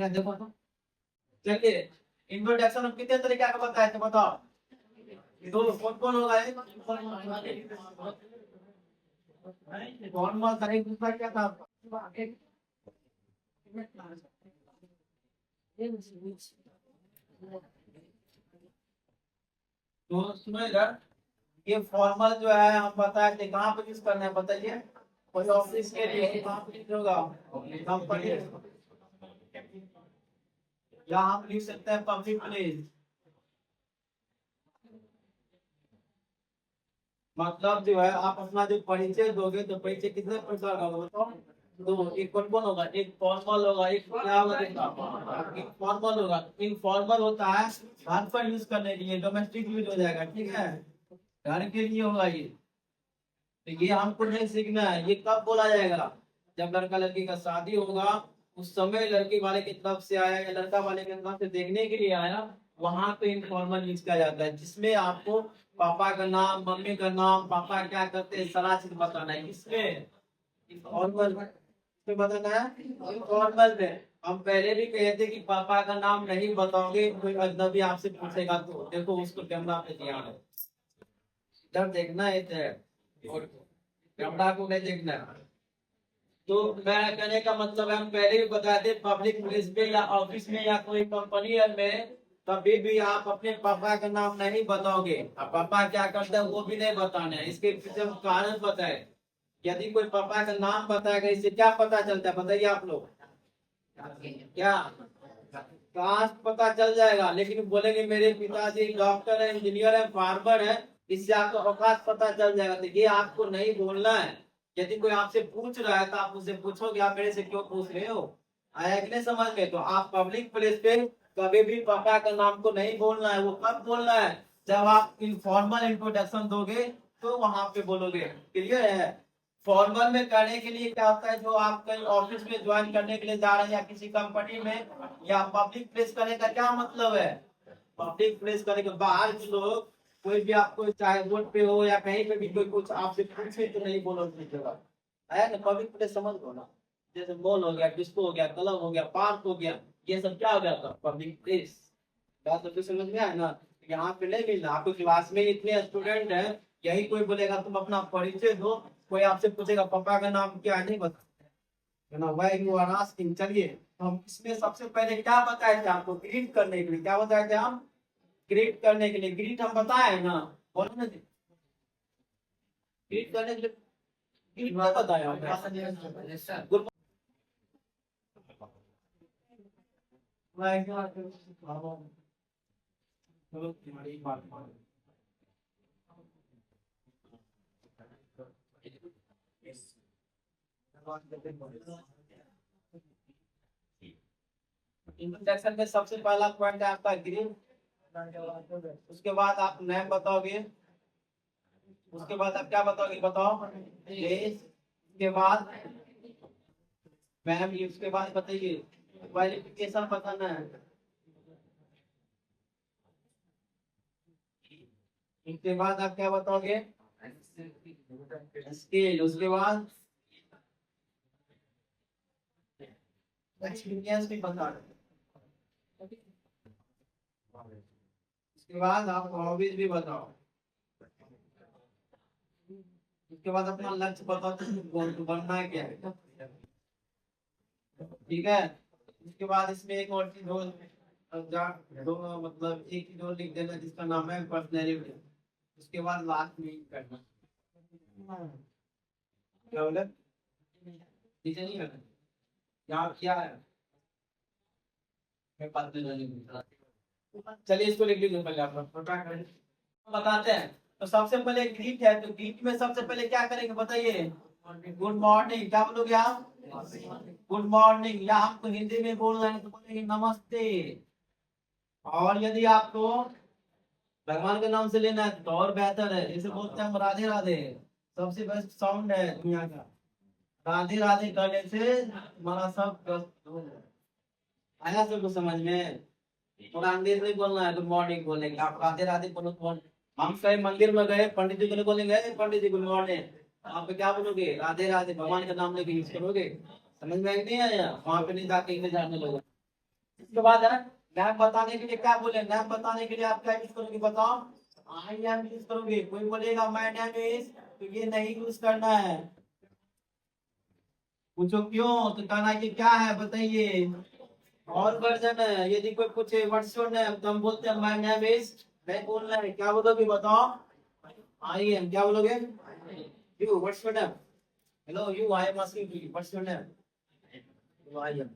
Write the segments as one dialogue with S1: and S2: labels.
S1: देखो तो चलिए इंट्रोडक्शन कितने तरीके का बताया तो बताओ। दो कौन कौन होगा ये? कौन कौन सा एक दूसरा क्या था आपका? तो सुनो इधर, ये फॉर्मल जो है हम बताए थे कहाँ पे यूज करना है बताइए। कोई ऑफिस के लिए कहाँ पे यूज होगा? कंपनी, या हम लिख सकते हैं पब्लिक प्लेस। मतलब जो है आप अपना जो परिचय दोगे तो परिचय कितने प्रकार का होगा बताओ। दो, एक कौन कौन होगा? एक फॉर्मल होगा, एक क्या होगा? एक फॉर्मल होगा। इनफॉर्मल होता है घर पर यूज करने के लिए, डोमेस्टिक यूज हो जाएगा, ठीक है, घर के लिए होगा ये। तो ये हमको नहीं सीखना है। ये कब बोला जाएगा? जब लड़का लड़की का शादी होगा, उस समय लड़की वाले की तरफ से आया या लड़का वाले की तरफ से देखने के लिए आया, वहां पे इनफॉर्मल यूज किया जाता है, जिसमें आपको पापा का नाम, मम्मी का नाम, पापा क्या करते हैं, सारा चीज बताना है। किसमें? इनफॉर्मल में बताना है। इनफॉर्मल में हम पहले भी कहे थे कि पापा का नाम नहीं बताओगे, कोई अजनबी आपसे पूछेगा तो देखो उसको कैमरा पे ध्यान है, जब देखना है और कैमरा को नहीं देखना है। तो मैं कहने का मतलब है हम पहले भी बताए थे पब्लिक प्लेस में या ऑफिस में या कोई कंपनी में कभी भी आप अपने पापा का नाम नहीं बताओगे। अब पापा क्या करते हैं वो भी नहीं बताना है। इसके पीछे हम कारण बताए। यदि कोई पापा का नाम बताएगा इससे क्या पता चलता है बताइए आप लोग? क्या कास्ट पता चल जाएगा, लेकिन बोलेंगे मेरे पिताजी डॉक्टर है, इंजीनियर है, फार्मर है, इससे आपको औकात पता चल जाएगा। तो ये आपको नहीं बोलना है। यदि कोई आपसे पूछ रहा है तो आप उससे पूछोगे आप मेरे से क्यों पूछ रहे हो। आया कि नहीं समझ में? तो आप पब्लिक प्लेस पे कभी भी पापा का नाम को नहीं बोलना है। वो कब बोलना है? जब आप इनफॉर्मल इंट्रोडक्शन दोगे तो वहां पे बोलोगे। क्लियर है? फॉर्मल में करने के लिए क्या होता है, जो आप कहीं ऑफिस में ज्वाइन करने के लिए जा रहे हैं या किसी कंपनी में, या पब्लिक प्लेस करने का क्या मतलब है? पब्लिक प्लेस करने के बाहर के लोग कोई भी आपको चाहे रोड पे हो या कहीं पे भी कोई कुछ आपसे पूछे तो नहीं बोलो अपनी जगह। है ना? पब्लिक प्लेस समझ लो ना, जैसे मॉल हो गया, डिस्को हो गया, क्लब हो गया, पार्क हो गया, ये सब क्या हो गया था? Public place. बात तो समझ में आया ना? यहाँ पे नहीं मिलना आपको। क्लास में इतने स्टूडेंट है, यही कोई बोलेगा तुम अपना परिचय दो, कोई आपसे पूछेगा पापा का नाम क्या है, नहीं बता है ना? Why you are asking. चलिए तो हम इसमें सबसे पहले क्या बताए थे आपको? ग्रीट करने के लिए क्या बताए थे हम? ग्रीट करने के लिए ग्रीट हम बताए ना, बोलो ना जी। ग्रीट करने के लिए ग्रीट क्या बताया हमने? Good morning. चलो तुम्हारी बात मान। इंट्रोडक्शन में सबसे पहला पॉइंट है आपका ग्रीट। उसके बाद आप नेम बताओगे। उसके बाद आप क्या बताओगे बताओ? एज। उसके बाद मैम, उसके बाद बताइए क्वालिफिकेशन बताना है। उसके बाद आप क्या बताओगे? स्किल। उसके बाद एक्सपीरियंस भी बता दो। उसके बाद आप हॉबीज भी बताओ। उसके बाद अपना लक्ष्य बताओ, तो बनना है क्या है, ठीक है? उसके बाद इसमें एक और चीज और दो, मतलब एक चीज और लिख देना जिसका नाम है पर्सनैलिटी। उसके बाद लास्ट में करना क्या बोले, नीचे नहीं करना। यहाँ क्या है? मैं बात नहीं करनी। चलिए इसको लिख लीजिए पहले आप लोग। बताते हैं। तो सबसे पहले ग्रीट है, तो ग्रीट में सबसे पहले क्या करेंगे बताइए? Good morning. क्या बोलोगे आप? Good morning. या आपको हिंदी में बोलना है तो बोलेंगे नमस्ते। और यदि आपको भगवान के नाम से लेना है तो और बेहतर है, जैसे बोलते हैं हम राधे राधे, सबसे बेस्ट साउंड है दुनिया का। राधे राधे करने से हमारा सब कष्ट दूर हो। आया सबको समझ में? थोड़ा अंग्रेज नहीं बोलना है, गुड मॉर्निंग बोलेंगे आप, राधे राधे बोलो कौन। हम कहीं मंदिर में गए, पंडित जी को नहीं बोलेंगे "ए, पंडित जी गुड मॉर्निंग", आप क्या बोलोगे? राधे राधे, भगवान का नाम लेके यूज करोगे। समझ में नहीं आया? वहां पे नहीं जाके इंग्लिश जानने लोगे। इसके बाद है नाम बताने के लिए क्या बोले, नाम बताने के लिए आप क्या यूज करोगे बताओ? आई एम यूज करोगे। कोई बोलेगा माय नेम इज, तो ये नहीं यूज करना है। पूछो क्यों, तो कहना ये क्या है बताइए। और वर्जन है, यदि कोई पूछे व्हाट्स योर नेम, तो हम बोलते हैं माय नेम इज, नहीं बोलना है। क्या बोलोगे बताओ? I am. क्या बोलोगे? You, what's your name? Hello you, I am asking you, what's your name? I am.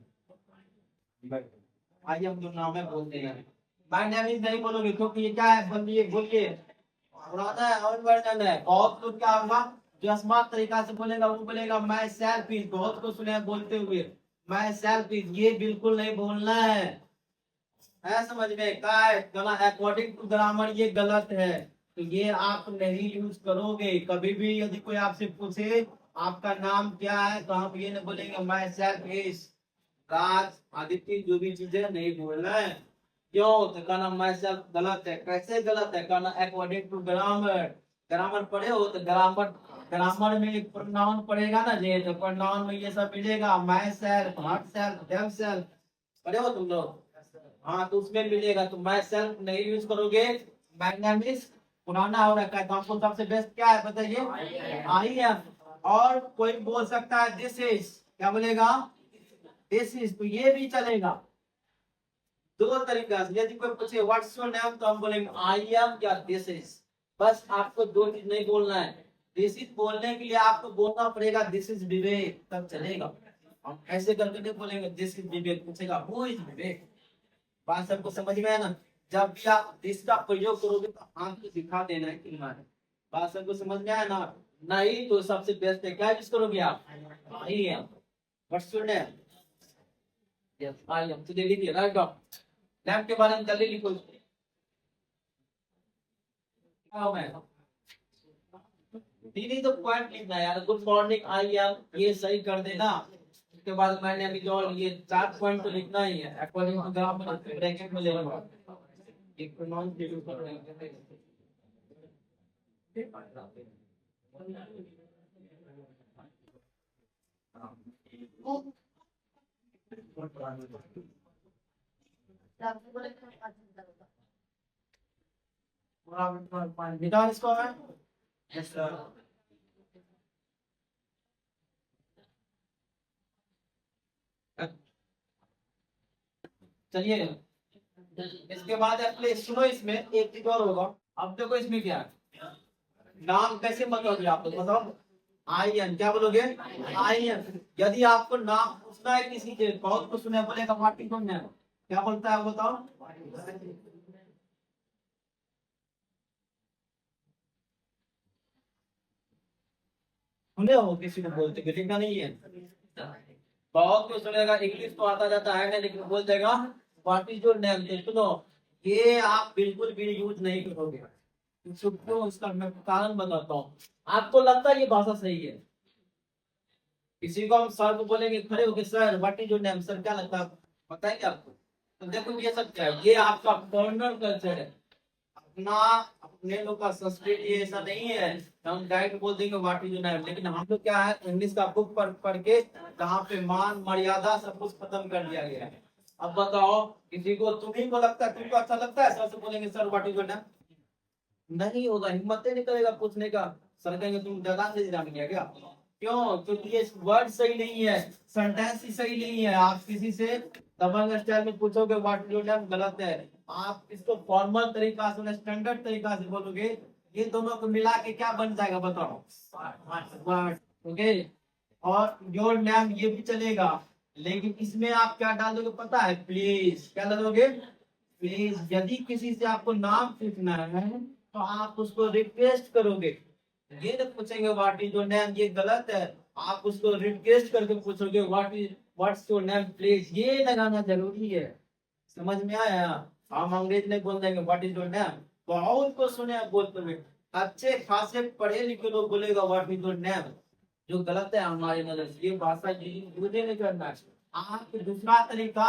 S1: I am जो नाम है बोलते हैं। माय नेम इज नहीं बोलोगे क्योंकि ये क्या है, बोलिए बोलिए, पुराना है और वर्जन है। बहुत लोग क्या होगा जो स्मार्ट तरीका से बोलेगा, वो बोलेगा माय सेल्फ इज। बहुत को सुने हैं बोलते हुए माय सेल्फ इज, ये बिल्कुल नहीं बोलना है समझ में? क्या है गला, अकॉर्डिंग टू ग्रामर ये गलत है, तो ये आप नहीं यूज करोगे कभी भी। यदि कोई आपसे पूछे आपका नाम क्या है, तो आप ये नहीं बोलेंगे माय सेल्फ इज राज आदित्य, जो भी चीजें नहीं बोलना है। क्यों? तो कहना माय सेल्फ गलत है। कैसे गलत है? कहना अकॉर्डिंग टू ग्रामर। ग्रामर पढ़े हो तो ग्रामर, ग्रामर में एक प्रोनाउन पड़ेगा ना जी, तो प्रोनाउन में ये सब मिलेगा, my self, her self, them self, पढ़े हो तुम लोग? हाँ, तो उसमें मिलेगा। तो माय सेल्फ नहीं यूज करोगे। माय नेम इज पुराना हो रखा है, तो आपको सबसे बेस्ट क्या है बताइए? I am. और कोई बोल सकता है दिस इज, क्या बोलेगा? दिस इज, तो ये भी चलेगा। दो तरीका से, यदि कोई पूछे व्हाट्स योर नेम, तो हम बोलेंगे आई एम या दिस इज। बस आपको दो चीज नहीं बोलना है। दिस इज बोलने के लिए आपको बोलना पड़ेगा दिस इज विवेक, तब चलेगा। हम ऐसे करके नहीं बोलेंगे दिस इज विवेक, पूछेगा हु इज विवेक। बात सबको समझ में है ना? जब भी आप दिस का प्रयोग करोगे तो आपको दिखा देना है कि हाँ, बात सबको समझ में आया ना? नहीं तो सबसे बेस्ट है क्या यूज करोगे आप? I am. What's your name? Yes I am. तो दे दीजिए राइट डाउन। नेम के बारे में जल्दी लिखो। दीदी तो पॉइंट लिखना है यार, गुड मॉर्निंग आई एम, ये सही कर देना। उसके बाद मैंने अभी जो ये 4 पॉइंट तो लिखना ही है अकॉर्डिंग टू ग्रामर, ब्रैकेट में लेना। एक प्रोनाउन के ऊपर बेटा इसको है। Yes sir. चलिए इसके बाद अपने सुनो, इसमें एक चीज और होगा। अब देखो इसमें क्या है, नाम कैसे बताओगे आप लोग बताओ? आई एन, क्या बोलोगे? I N. यदि आपको नाम पूछना है किसी के, बहुत कुछ सुने बोलेगा व्हाट इज योर नेम, क्या बोलता है बताओ? सुने हो किसी को बोलते, किसी का नहीं है। बहुत कुछ सुनेगा, इंग्लिश तो आता जाता है ना, लेकिन बोल देगा व्हाट इज योर नेम। सुनो, ये आप बिल्कुल भी यूज नहीं करोगे। क्यों? इसका मैं कारण बताता हूँ। आपको लगता है ये भाषा सही है? किसी को हम सर को बोलेंगे खड़े होके sir what is your name, sir क्या लगता है बताएंगे आपको? तो देखो ये सब क्या है, ये आपका फॉरनर कल्चर है। अपना अपने लोग का संस्कृति ये ऐसा नहीं है, हम डायरेक्ट बोल देंगे व्हाट इज योर नेम। लेकिन हम लोग क्या है, इंग्लिश का बुक पढ़ के जहाँ पे मान मर्यादा सब कुछ खत्म कर दिया गया है। अब बताओ, किसी को तुम्ही को लगता है, तुमको अच्छा लगता है सर से बोलेंगे sir what is your name? नहीं होगा, हिम्मत ही नहीं करेगा पूछने का। सर कहेंगे तुम जगह से जान गया क्या? क्यों? क्योंकि ये वर्ड सही नहीं है, सेंटेंस ही सही नहीं है। आप किसी से दबंग स्टाइल में पूछोगे व्हाट योर नेम, गलत है। आप इसको फॉर्मल तरीका से, स्टैंडर्ड तरीका से बोलोगे, ये दोनों को मिला के क्या बन जाएगा बताओ? वर्ड। ओके। और योर नेम ये भी चलेगा, लेकिन इसमें आप क्या डालोगे पता है? प्लीज। क्या डालोगे? प्लीज। यदि किसी से आपको नाम पूछना है तो आप उसको रिक्वेस्ट करोगे, ये तो पूछेंगे व्हाट इज योर नेम, ये गलत है। आप उसको रिक्वेस्ट करके पूछोगे व्हाट्स योर नेम प्लीज, ये लगाना जरूरी है। समझ में आया? हम अंग्रेज नहीं बोल देंगे व्हाट इज योर नेम। बहुत को सुने आप बोलते हुए, अच्छे खासे पढ़े लिखे लोग बोलेगा व्हाट इज योर नेम। जो गलत है हमारी नजर से, ये भाषा यूज नहीं करना है। आप दूसरा तरीका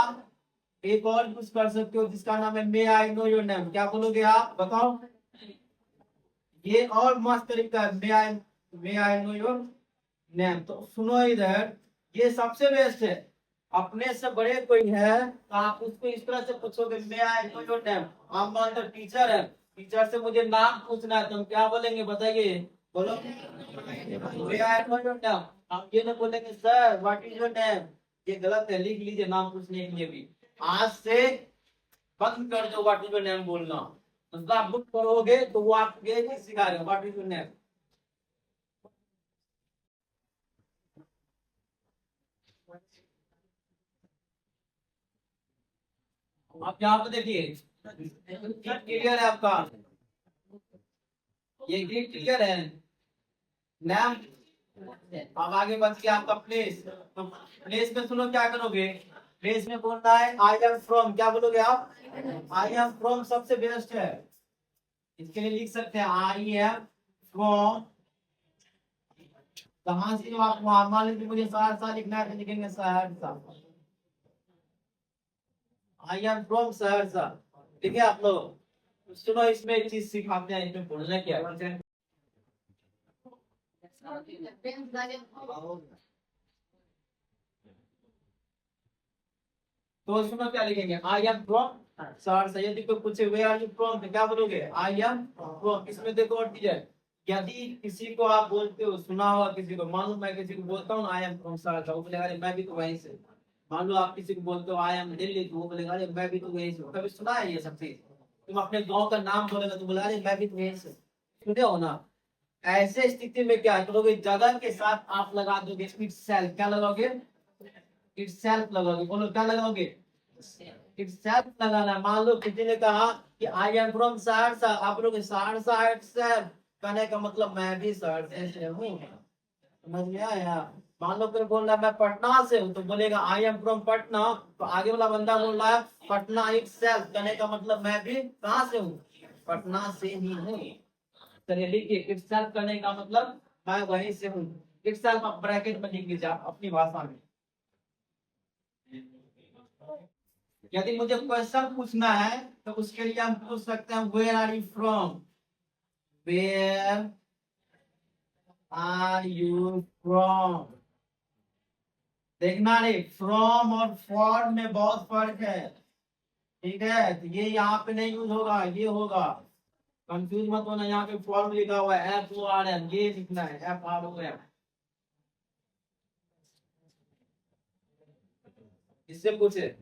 S1: एक और यूज कर सकते हो जिसका नाम है मे आई नो योर नेम। क्या बोलोगे आप, बताओ। ये और मस्त तरीका है, मे आई नो योर नेम। तो सुनो इधर, ये सबसे बेस्ट है। अपने से बड़े कोई है तो आप उसको इस तरह से पूछोगे, मे आई नो योर नेम। आप मान लो टीचर है, टीचर से मुझे नाम पूछना है, तो हम क्या बोलेंगे बताइए, बोलो। मे आई नो योर नेम। हम ये नहीं बोलेंगे sir what is your name, ये गलत है, लिख लीजिए नाम पूछने के लिए भी। आज से बंद कर दो व्हाट इज योर नेम बोलना। मतलब आप बुक पढ़ोगे तो वो आपको ये सिखाएगा व्हाट इज योर नेम। आप यहाँ पे देखिए, क्लियर है आपका, ये क्लियर है नाम। अब आगे बच गया आपका प्लेस। तो प्लेस में सुनो क्या करोगे, प्लेस में बोलना है आई एम फ्रॉम। क्या बोलोगे आप, आई एम फ्रॉम सबसे बेस्ट है। इसके लिए लिख सकते हैं आई एम फ्रॉम, कहां से हो आप, मान लीजिए मुझे सहरसा लिखना है तो लिखेंगे सहरसा, आई एम फ्रॉम सहरसा। ठीक है आप लोग, सुनो इसमें एक चीज सिखाते हैं, इसमें बोलना क्या है। तो सुनो क्या लिखेंगे, आई एम फ्रॉम सहरसा। यदि कोई पूछे वे आर यू फ्रॉम, तो क्या बोलोगे, आई एम फ्रॉम। इसमें देखो और चीज है, यदि किसी को आप बोलते हो, सुना होगा किसी को, मान लो मैं किसी को बोलता हूँ आई एम फ्रॉम सहरसा, वो बोलेगा अरे मैं भी तो वहीं से। मान लो आप किसी को बोलते हो आई एम दिल्ली, तो वो बोलेगा अरे मैं भी तो वहीं से। कभी सुना है ये सब चीज। तुम अपने गाँव का नाम बोलेगा तो बोला अरे मैं भी तो वहीं से, सुने हो ना। ऐसे स्थिति में क्या करोगे, जगह के साथ आप लगा दोगे इट सेल्फ। क्या लगाओगे, इट सेल्फ लगाओगे। बोलो क्या लगाओगे, इट सेल्फ लगाना। मान लो किसी ने कहा कि आई एम फ्रॉम सहरसा, आप लोग सहरसा इट सेल्फ, कहने का मतलब मैं भी सहरसा से हूँ। समझ में आया। मान लो कोई बोल रहा है मैं पटना से हूँ, तो बोलेगा आई एम फ्रॉम पटना, तो आगे वाला बंदा बोल रहा है पटना इट सेल्फ, कहने का मतलब मैं भी कहाँ से हूँ, पटना से ही हूँ। चलिए लिखिए, इट सेल्फ करने का मतलब मैं वहीं से हूँ। इट सेल्फ आप ब्रैकेट में लिख लीजिए अपनी भाषा में। यदि मुझे क्वेश्चन पूछना है तो उसके लिए हम पूछ सकते हैं where are you from, where are you from. देखना रे, फ्रॉम और फॉर में बहुत फर्क है। ठीक है, तो ये यहाँ पे नहीं यूज होगा, ये होगा। कंफ्यूज मत होना, यहाँ पे फॉर्म लिखा हुआ है एफ ओ आर एम, ये लिखना है एफ आर ओ एम। इससे पूछे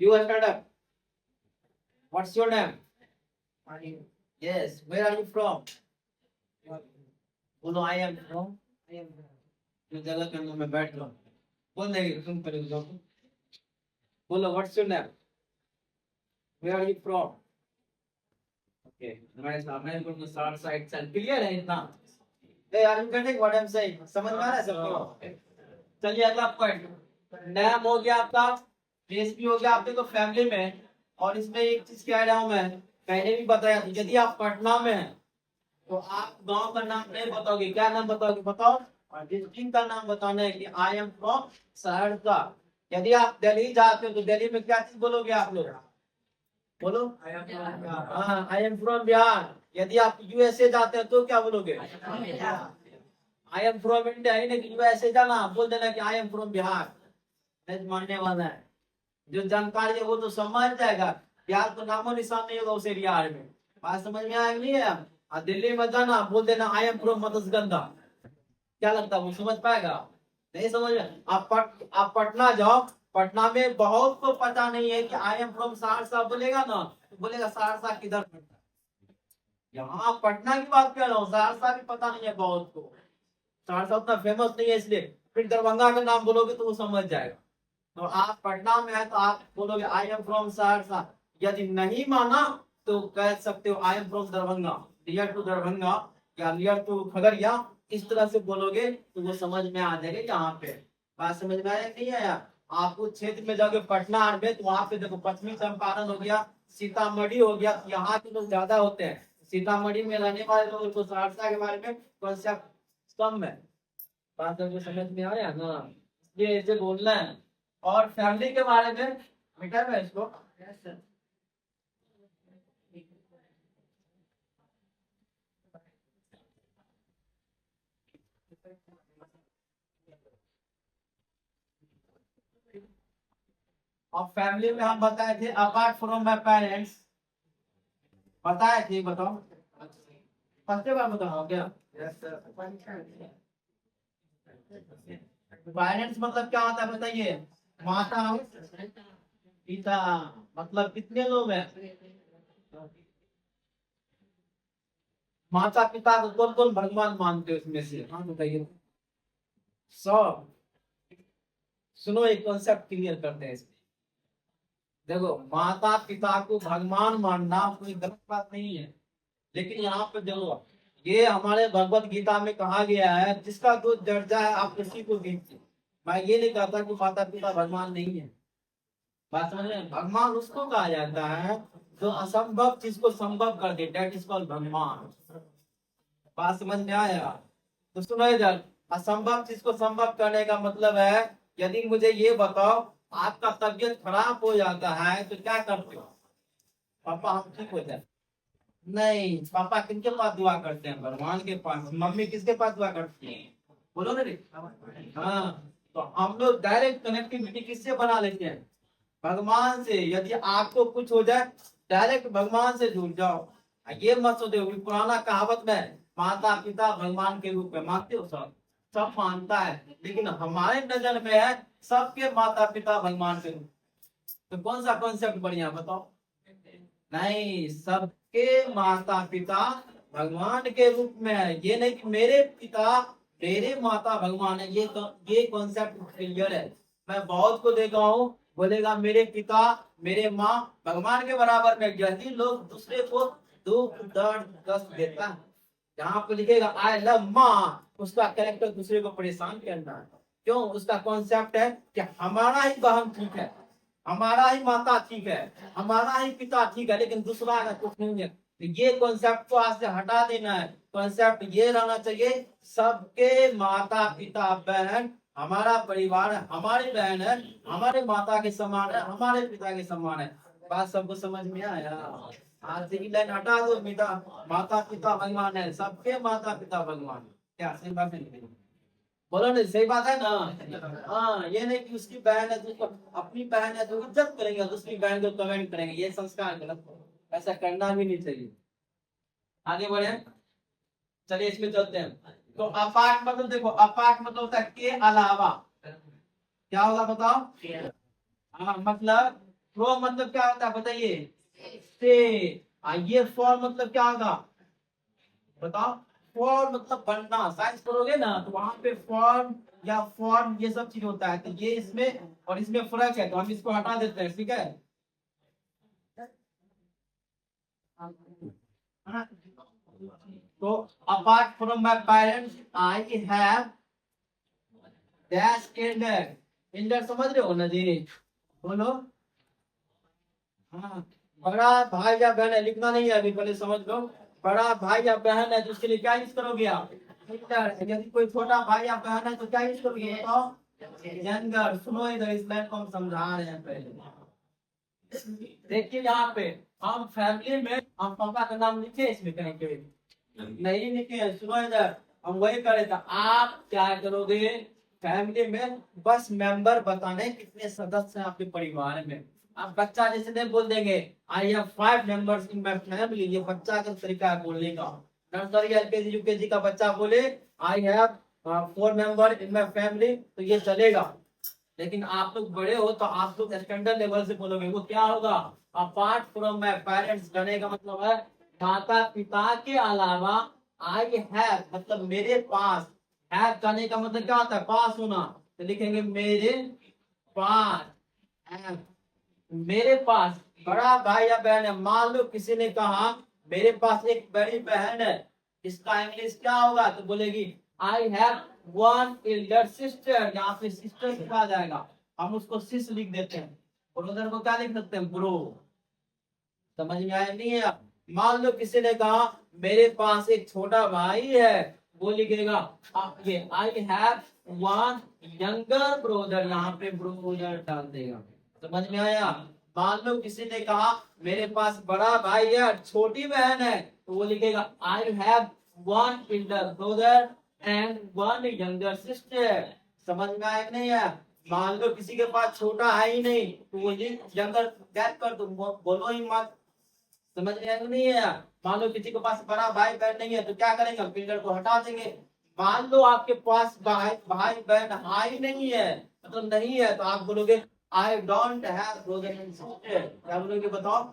S1: you stand up, what's your name, yes, where are you from, बोलो I am from, जो जगह के अंदर मैं बैठ रहा हूँ, बोल नहीं तुम पहले जाओ, बोलो what's your name, where are you from, okay, हमारे सामने को सार साइड चल क्लियर है इतना। Hey, are you getting what I'm saying? समझ में आ रहा है सबको। चलिए अगला पॉइंट, नाम हो गया आपका, प्लेस भी हो गया आपके तो फैमिली में। और इसमें एक चीज कह रहा हूं मैं, पहले भी बताया था, यदि आप पटना में हैं तो आप गांव का नाम नहीं बताओगे। क्या नाम बताओगे, बताओ। और डिस्ट्रिक्ट का नाम बताना है कि आई एम फ्रॉम सहरसा। यदि आप दिल्ली जाते हो तो दिल्ली में क्या चीज बोलोगे आप लोग, बोलो आई एम फ्रॉम बिहार। यदि आप यूएसए जाते हैं तो क्या बोलोगे, आई एम फ्रॉम इंडिया। यूएसए जाना बोल देना कि आई एम फ्रॉम बिहार, नहीं मानने वाला है। जो जानकारी है वो तो समझ जाएगा, बिहार तो नामो निशान नहीं होगा उस एरिया में। बात समझ में आया नहीं है। और दिल्ली में जाना बोल देना आई एम फ्रॉम मत्स्यगंधा, क्या लगता है वो समझ पाएगा, नहीं समझ में। आप पटना जाओ, पटना में बहुत को पता नहीं है कि आई एम फ्रॉम सहरसा, बोलेगा ना तो बोलेगा सहरसा किधर पड़ता है। यहाँ पटना की बात कर रहा हूँ, सहरसा भी पता नहीं है बहुत को, सहरसा उतना फेमस नहीं है इसलिए। फिर दरभंगा का नाम बोलोगे तो वो समझ जाएगा। तो आप पटना में है तो आप बोलोगे आई एम फ्रॉम सहरसा। यदि नहीं माना तो कह सकते हो I am from Darbhanga, near to Darbhanga या नियर टू खगड़िया। इस तरह से बोलोगे तो वो समझ में आ जाएगा। यहाँ पे बात समझ में आया नहीं आया। आपको क्षेत्र में जाओगे पटना में तो वहां पे देखो पश्चिमी चंपारण हो गया, सीतामढ़ी हो गया, यहाँ के लोग ज्यादा होते हैं। सीतामढ़ी में रहने वाले लोगों को सहरसा के बारे में कॉन्सेप्ट कम है, बात आपको समझ में आया ना, ये ऐसे बोलना है। और फैमिली के बारे में बेटा है इसको। और फैमिली में हम बताए थे अपार्ट फ्रॉम माय पेरेंट्स, बताए थे, बताओ फर्स्ट बार बताओ क्या। पेरेंट्स मतलब क्या होता है बताइए। माता और पिता, मतलब कितने लोग हैं। माता पिता को कौन कौन भगवान मानते हो इसमें से, हाँ बताइए। सब। सुनो एक कॉन्सेप्ट क्लियर करते हैं इसमें। देखो माता पिता को भगवान मानना कोई गलत बात नहीं है, लेकिन यहाँ पे देखो ये हमारे भगवत गीता में कहा गया है जिसका जो दर्जा है आप उसी को दीजिए। मैं ये नहीं कहता कि माता पिता भगवान नहीं है। बात समझ रहे हैं? भगवान उसको कहा जाता है जो असंभव चीज को संभव कर दे, दैट इज कॉल्ड भगवान। बात समझ में आया। तो सुनो इधर, असंभव चीज को संभव करने का मतलब है, यदि मुझे ये बताओ आपका तबीयत खराब हो जाता है तो क्या करते हो। पापा हम ठीक हो जाए। नहीं, पापा किनके पास दुआ करते हैं, भगवान के पास। मम्मी किसके पास दुआ करती है, बोलो ना रे। हाँ, तो हम लोग डायरेक्ट कनेक्टिविटी किससे बना लेते हैं, भगवान से। यदि आपको कुछ हो जाए डायरेक्ट भगवान से जुड़ जाओ। ये मत सोचो कि पुराना कहावत में माता पिता भगवान के रूप में मानते हो, सब सब मानता है, लेकिन हमारे नजर में है सबके माता पिता भगवान के रूप। तो कौन सा कॉन्सेप्ट बढ़िया बताओ। नहीं, सबके माता पिता भगवान के रूप में है, ये नहीं कि मेरे पिता मेरे माता भगवान है। ये कॉन्सेप्ट क्लियर है। मैं बहुत को देखा हूँ, बोलेगा मेरे पिता मेरे माँ भगवान के बराबर में। यदि लोग दूसरे को दुख दर्द कष्ट देता है, जहाँ पे लिखेगा आई लव माँ, उसका कैरेक्टर दूसरे को परेशान करना है। क्यों, उसका कॉन्सेप्ट है कि हमारा ही बहन ठीक है, हमारा ही माता ठीक है, हमारा ही पिता ठीक है, लेकिन दूसरा का कुछ नहीं है। तो ये कॉन्सेप्ट को आज से हटा देना है। कॉन्सेप्ट ये रहना चाहिए सबके माता पिता बहन हमारा परिवार है, हमारी बहन है, हमारे माता के समान है, हमारे पिता के समान है। बात सबको समझ में आया। आज से ये लाइन हटा दो, पिता माता पिता भगवान है, सबके माता पिता भगवान है। क्या सही बात है, बोलो नहीं सही बात है ना। हाँ, ये नहीं कि उसकी बहन है तो उसको, अपनी बहन है तो इज्जत करेंगे, दूसरी बहन को कमेंट करेंगे, ये संस्कार गलत है। ऐसा करना भी नहीं चाहिए। आगे बढ़े, चलिए इसमें चलते हैं। तो अपार्ट मतलब देखो, अपार्ट मतलब होता है के अलावा। क्या होगा बताओ। हाँ मतलब प्रो मतलब क्या होता है बताइए, से। ये फॉर मतलब क्या होगा बताओ। फॉर मतलब बनना, साइंस करोगे ना तो वहां पे फॉर्म या फॉर्म ये सब चीज होता है। तो ये इसमें और इसमें फर्क है, तो हम इसको हटा देते हैं, ठीक है। हाँ, तो apart from my parents I have dash Elder. Elder समझ रहे हो ना जी, बोलो। हाँ, बड़ा भाई या बहन है, लिखना नहीं है अभी, पहले समझ लो। बड़ा भाई या बहन है तो उसके लिए क्या यूज करोगे आप, एल्डर। यदि कोई छोटा भाई या बहन है तो क्या यूज करोगे बताओ, यंगर। सुनो इधर, इस लाइन को हम समझा रहे हैं पहले। देखिए यहाँ पे हम फैमिली में हम पापा का नाम लिखे इसमें कहीं पे नहीं लिखे। सुनो इधर, हम वही करे था। आप क्या करोगे फैमिली में, बस मेंबर बताने कितने सदस्य हैं आपके परिवार में। आप बच्चा जैसे नहीं बोल देंगे I have 5 members in my family, ये बच्चा का तरीका है बोलने का। नर्सरी एलकेजी यूकेजी का बच्चा बोले I have 4 member in my family तो ये चलेगा। लेकिन आप लोग बड़े हो तो आप लोग स्टैंडर्ड लेवल से बोलोगे, वो क्या होगा, अपार्ट फ्रॉम माय पेरेंट्स। कहने का मतलब है माता पिता के अलावा आई हैव मतलब मेरे पास। हैव कहने का मतलब क्या होता है, पास होना। तो लिखेंगे मेरे पास have, मेरे पास बड़ा भाई या बहन है। मान लो किसी ने कहा मेरे पास एक बड़ी बहन है, इसका इंग्लिश क्या होगा, तो बोलेगी आई हैव 1 एल्डर सिस्टर। यहाँ पे सिस्टर लिखा जाएगा, हम उसको सिस लिख देते हैं। ब्रदर को क्या लिख सकते हैं, ब्रो। समझ में आया नहीं है। मान लो किसी ने कहा मेरे पास एक छोटा भाई है, वो लिखेगा ये I have one younger brother, यहाँ पे ब्रदर डाल देगा। समझ में आया? मान लो किसी ने कहा मेरे पास बड़ा भाई है और छोटी बहन है, तो वो लिखेगा I have one Elder brother and one younger sister. समझ में आया कि नहीं है? मान लो किसी के पास छोटा है ही नहीं, तो वो यंगर गैप कर दो, बोलो ही मत। समझ में आया कि नहीं है? मान लो किसी के पास बड़ा भाई बहन नहीं है, तो क्या करेंगे? फिंगर को हटा देंगे। मान लो आपके पास भाई बहन है ही नहीं है, मतलब नहीं है, तो आप बोलोगे I don't have brother and sister. क्या बोलोगे बताओ?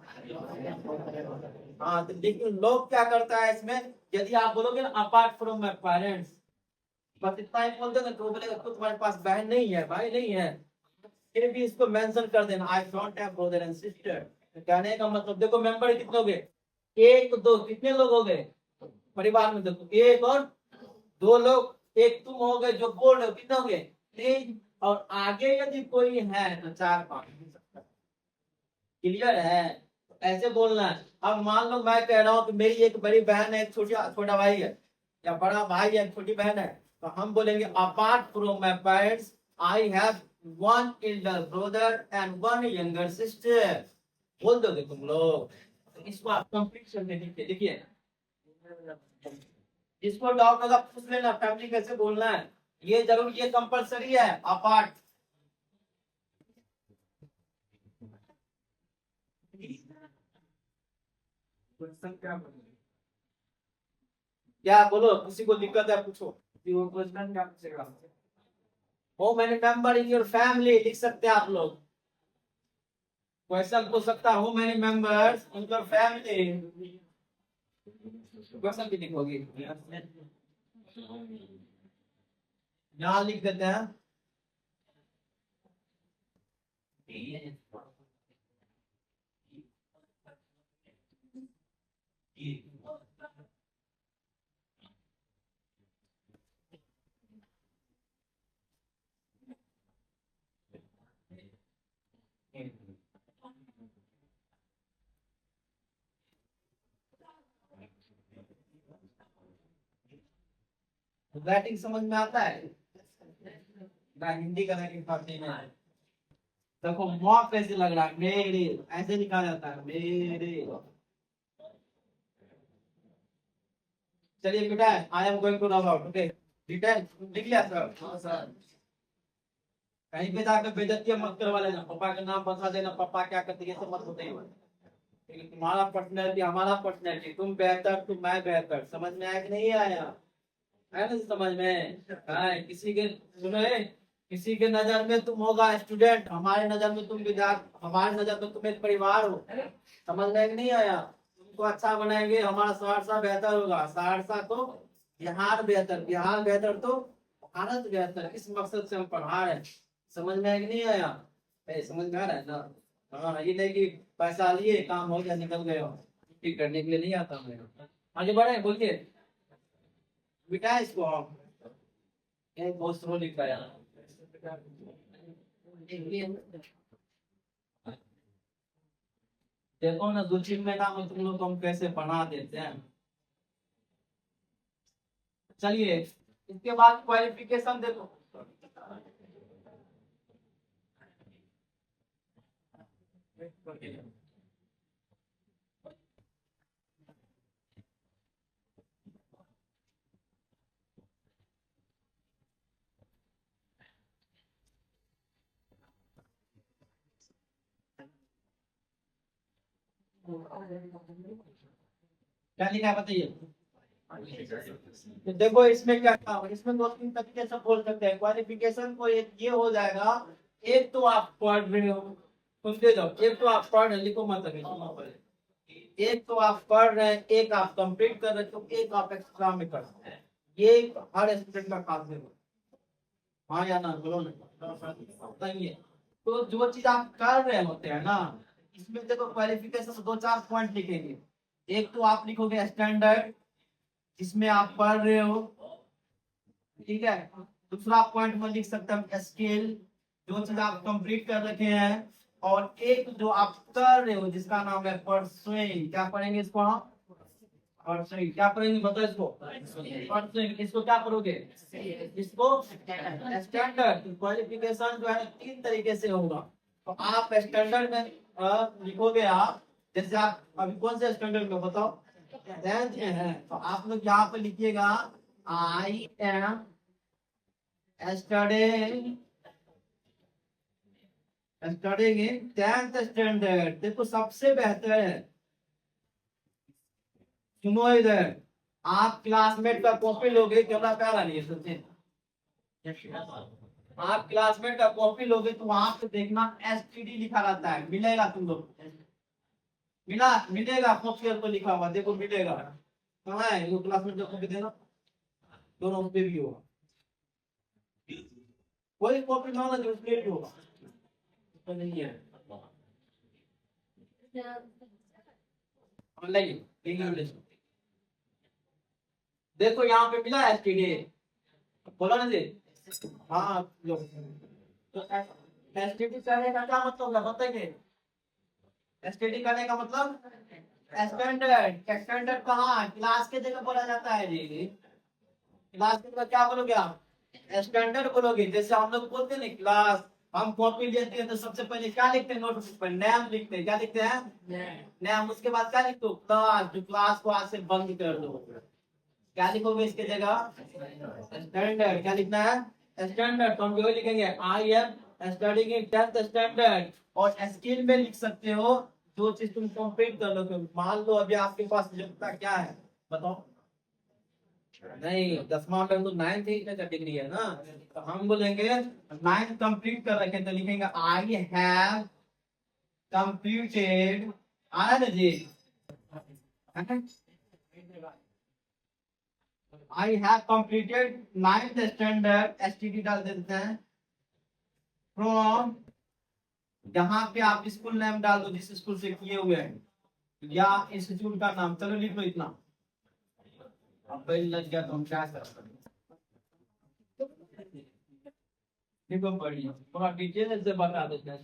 S1: हाँ, तो लेकिन लोग क्या करता है इसमें, यदि आप बोलोगे ना अपार्ट फ्रॉम माई पेरेंट्स, बस इतना ही बोल दोगे, तो बोलेगा तो तुम्हारे पास बहन नहीं है, भाई नहीं है, फिर भी इसको मेंशन कर देना I don't have brother and sister. तो कहने का मतलब देखो मेंबर कितने हो गए, एक दो, कितने लोग हो गए परिवार में? देखो एक और दो लोग, एक तुम हो गए जो बोल रहे हो, कितने हो गए? तीन, और आगे यदि कोई है तो चार पांच। क्लियर है? तो ऐसे बोलना है। अब मान लो मैं कह रहा हूँ कि मेरी एक बड़ी बहन है, एक छोटा भाई है, या बड़ा भाई है, छोटी बहन है, तो हम बोलेंगे apart from my parents I have one Elder brother and one younger sister. बोल दोगे तुम लोग? तो इसको आप कंप्लीट करके देखिए, जिसको डाउट होगा पूछ लेना फैमिली कैसे बोलना है। ये जरूर, ये कंपलसरी है अपार्ट। क्या बोलो, किसी को दिक्कत है पूछो। वो क्वेश्चन क्या पूछेगा? हो many member in your family लिख सकते हैं आप लोग। क्वेश्चन पूछ सकता हूँ many members in your family, question भी लिखोगे, यहाँ लिख देते हैं। राइटिंग समझ में आता है ना? हिंदी का राइटिंग पढ़ने में देखो मॉक कैसे लग रहा है, मेरे ऐसे लिखा जाता है मेरे। चलिए बेटा, I am going to log out. Okay return लिख लिया सर? हाँ सर। कहीं पे जाकर बेइज्जती मत करवा लेना, पापा का नाम बता देना, पापा क्या करते ये सब मत बताइए। लेकिन तुम्हारा पर्सनैलिटी हमारा पर्सनैलिटी, तुम बेहतर तुम मैं बेहतर, समझ में आया कि नहीं आया? है ना समझ में? हाँ, किसी के सुने, किसी के नजर में तुम होगा स्टूडेंट, हमारे नजर में तुम विद्यार्थी, हमारे नजर में तुम एक परिवार हो। समझ में नहीं आया? तुमको अच्छा बनाएंगे, हमारा सहरसा बेहतर होगा, सहरसा तो बिहार बेहतर, बिहार बेहतर तो भारत बेहतर, इस मकसद से हम पढ़ा रहे हैं। समझ में आया कि नहीं आया? समझ में आ रहा है ना? हाँ, ये नहीं कि पैसा लिए काम हो गया निकल गए हो, ठीक करने के लिए नहीं आता मैं। आगे बढ़े, बोलिए बेटा। इसको हम एक बहुत स्लो लिख रहा है। देखो ना, 2-3 महीना में तुम लोग को हम कैसे बना देते हैं। चलिए इसके बाद क्वालिफिकेशन देखो। क्या लिखा है बताइए? तो देखो इसमें क्या था, इसमें 2-3 तरीके से बोल सकते हैं क्वालिफिकेशन को। एक ये हो जाएगा, एक तो आप पढ़ रहे हो, सुनते जाओ, एक तो आप पढ़ रहे, लिखो मत अभी। एक तो आप पढ़ रहे हैं, एक आप कंप्लीट कर रहे हो, एक आप एक्स्ट्रा में कर रहे हैं। ये हर स्टूडेंट का खास है। हाँ या ना बोलो ना, बताइए। तो जो चीज आप कर रहे होते हैं ना, इसमें देखो क्वालिफिकेशन 2-4 पॉइंट लिखेंगे। एक तो आप लिखोगे स्टैंडर्ड, जिसमें आप पढ़ रहे हो, ठीक है। दूसरा पॉइंट में लिख सकते हैं स्किल, जो चीज आप कंप्लीट कर रखे हैं। और एक जो आप कर रहे हो जिसका नाम है परसुइंग, क्या पढ़ेंगे इसको हम? और सही क्या करेंगे बताओ इसको। और सही इसको क्या करोगे, इसको स्टैंडर्ड क्वालिफिकेशन जो है 3 तरीके से होगा। तो आप स्टैंडर्ड में लिखोगे आप, जैसे आप अभी कौन से स्टैंडर्ड में बताओ, 10th में है, तो आप लोग यहाँ पे लिखिएगा I am studying studying in 10th standard. देखो सबसे बेहतर है, सुनो इधर, आप क्लासमेट का कॉपी लोगे, कैमरा प्यारा नहीं है सचिन, आप क्लासमेट का कॉपी लोगे तो वहां पे देखना एसटीडी लिखा रहता है, मिलेगा तुम लोग, मिलेगा कॉपी पर लिखा हुआ, देखो मिलेगा कहाँ है वो क्लासमेट का कॉपी देना, दोनों पे भी होगा, कोई कॉपी मांगा जो उसमें भी होगा, तो नहीं है ऑनलाइन इंग्लिश। देखो यहाँ पे मिला एसटीडी, बोला ना जी, हाँ लो, तो एसटीडी करने का क्या मतलब है बताइए, एसटीडी करने का मतलब स्टैंडर्ड, स्टैंडर्ड कहाँ क्लास के जगह बोला जाता है जी, क्लास के जगह क्या बोलोगे आप, स्टैंडर्ड बोलोगे। जैसे हम लोग बोलते हैं ना क्लास, हम कॉपी लेते हैं तो सबसे पहले क्या लिखते हैं नोटबुक पर, नेम लिखते हैं, क्या लिखते हैं नेम, उसके बाद क्या लिखते हो क्लास, जो क्लास को आज से बंद कर दो, क्या लिखोगे इसके जगह स्टैंडर्ड, क्या लिखना है स्टैंडर्ड, तो हम क्यों लिखेंगे I am studying in 10th standard. और स्किल में लिख सकते हो जो चीज तुम कंप्लीट कर लो, मान लो अभी आपके पास योग्यता क्या है बताओ, नहीं 10वां में तो 9th ही का डिग्री है ना, तो हम बोलेंगे 9th कंप्लीट कर रखे तो लिखेंगे आई हैव कंप्लीटेड, आया ना जी, I have completed 9th standard, STD डाल देते हैं फ्रॉम, जहां पे आप स्कूल नेम डाल दो जिस स्कूल से किए हुए हैं या इंस्टीट्यूट का नाम, चलो लिख लो इतना, अब बेल लग गया तो हम क्या कर सकते हैं, देखो बढ़िया थोड़ा डिटेल से बता देते हैं